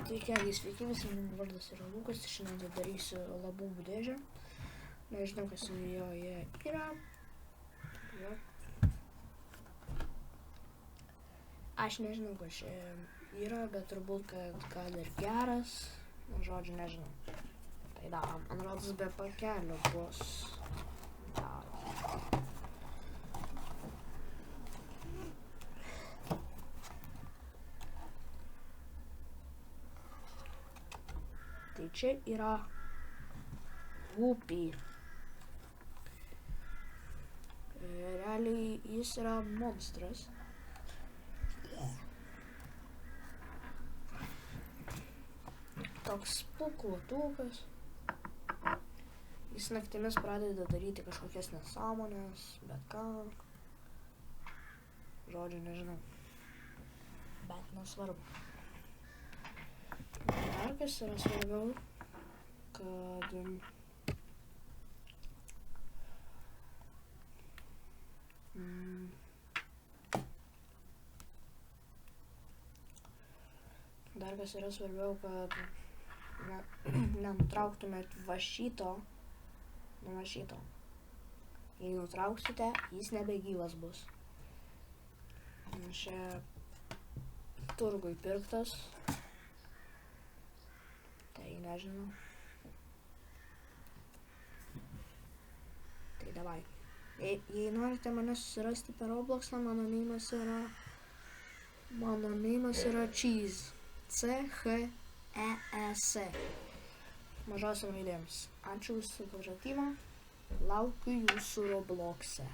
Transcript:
Sveiki, sveiki visi, mano vardas yra Lukas, šiandien darysiu labumų dėžę. Nežinau, kas joje yra. Aš nežinau, kas čia yra, bet turbūt, kad gal ir geras. Žodžiu, nežinau. Tai darom, man rodos, be pakelio bus. Tai čia yra Whoopi. Realiai jis yra monstras. Toks pūkuotukas. Jis naktimis pradeda daryti kažkokias nesąmonės, bet ką. Žodžiu, nežinau. Bet nesvarbu. Dar kas yra svarbiau, kad nenutrauktumėt va šito nuo šito. Jei nutrauksite, jis nebegyvas bus. Čia turgui pirktas. Tai nežinau. Tai davai. Jei norite mane susirasti per Robloxą, mano neimas yra Cheese. C-H-E-E-S. Mažosiom raidėms. Ačiū už supratimą. Laukiu jūsų Robloxe.